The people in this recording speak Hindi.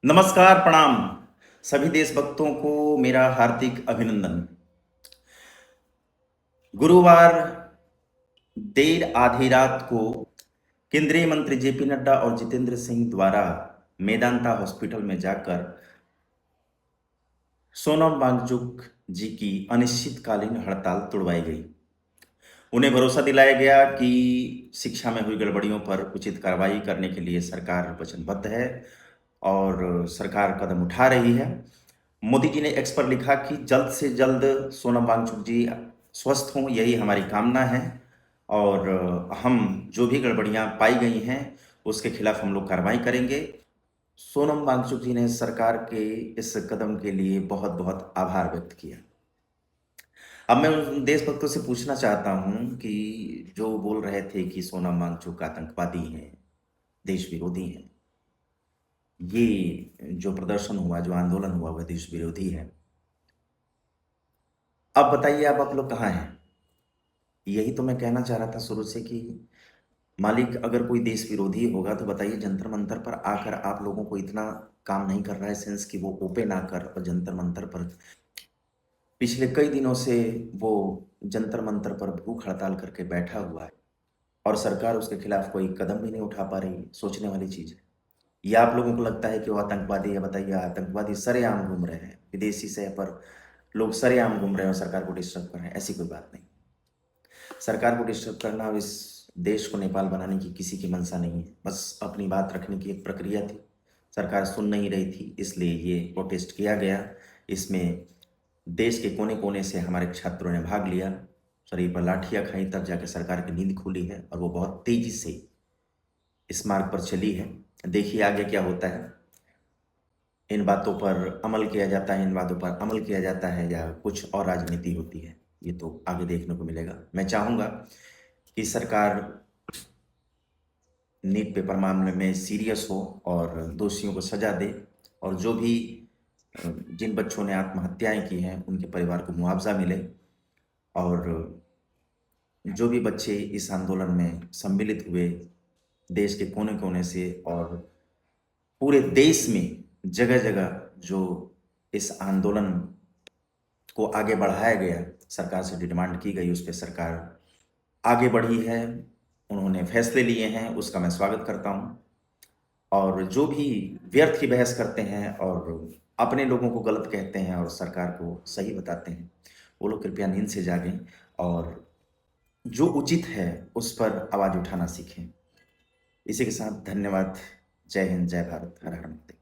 नमस्कार, प्रणाम। सभी देशभक्तों को मेरा हार्दिक अभिनंदन। गुरुवार देर आधी रात को केंद्रीय मंत्री जेपी नड्डा और जितेंद्र सिंह द्वारा मेदांता हॉस्पिटल में जाकर सोनम वांगचुक जी की अनिश्चितकालीन हड़ताल तोड़वाई गई। उन्हें भरोसा दिलाया गया कि शिक्षा में हुई गड़बड़ियों पर उचित कार्रवाई करने के लिए सरकार वचनबद्ध है और सरकार कदम उठा रही है। मोदी जी ने एक्स पर लिखा कि जल्द से जल्द सोनम वांगचुक जी स्वस्थ हों, यही हमारी कामना है और हम जो भी गड़बड़ियां पाई गई हैं उसके खिलाफ हम लोग कार्रवाई करेंगे। सोनम वांगचुक जी ने सरकार के इस कदम के लिए बहुत बहुत आभार व्यक्त किया। अब मैं उन देशभक्तों से पूछना चाहता हूं कि जो बोल रहे थे कि सोनम वांगचुक आतंकवादी हैं, देश विरोधी हैं, ये जो प्रदर्शन हुआ, जो आंदोलन हुआ, वह देश विरोधी है। अब बताइए आप लोग कहाँ हैं? यही तो मैं कहना चाह रहा था शुरू से कि मालिक अगर कोई देश विरोधी होगा तो बताइए जंतर मंतर पर आकर आप लोगों को इतना काम नहीं कर रहा है सेंस कि वो ओपन आकर और जंतर मंतर पर पिछले कई दिनों से वो जंतर मंतर पर भूख हड़ताल करके बैठा हुआ है और सरकार उसके खिलाफ कोई कदम भी नहीं उठा पा रही। सोचने वाली चीज है। या आप लोगों को लगता है कि वो आतंकवादी है? बताइए, आतंकवादी सरेआम घूम रहे हैं, विदेशी सह पर लोग सरेआम घूम रहे हैं और सरकार को डिस्टर्ब कर रहे हैं। ऐसी कोई बात नहीं। सरकार को डिस्टर्ब करना अब इस देश को नेपाल बनाने की किसी की मंशा नहीं है। बस अपनी बात रखने की एक प्रक्रिया थी। सरकार सुन नहीं रही थी, इसलिए ये प्रोटेस्ट किया गया। इसमें देश के कोने कोने से हमारे छात्रों ने भाग लिया, शरीर पर लाठियां खाई, तब जाकर सरकार की नींद खुली है और वो बहुत तेजी से इस मार्ग पर चली है। देखिए आगे क्या होता है। इन बातों पर अमल किया जाता है, इन बातों पर अमल किया जाता है या कुछ और राजनीति होती है, ये तो आगे देखने को मिलेगा। मैं चाहूंगा कि सरकार नीट पेपर मामले में सीरियस हो और दोषियों को सजा दे और जो भी जिन बच्चों ने आत्महत्याएं की हैं उनके परिवार को मुआवजा मिले और जो भी बच्चे इस आंदोलन में सम्मिलित हुए देश के कोने कोने से और पूरे देश में जगह जगह जो इस आंदोलन को आगे बढ़ाया गया, सरकार से डिमांड की गई, उस पर सरकार आगे बढ़ी है, उन्होंने फैसले लिए हैं, उसका मैं स्वागत करता हूं। और जो भी व्यर्थ की बहस करते हैं और अपने लोगों को गलत कहते हैं और सरकार को सही बताते हैं, वो लोग कृपया नींद से जागें और जो उचित है उस पर आवाज उठाना सीखें। इसी के साथ धन्यवाद। जय हिंद, जय भारत, हर हर महादेव।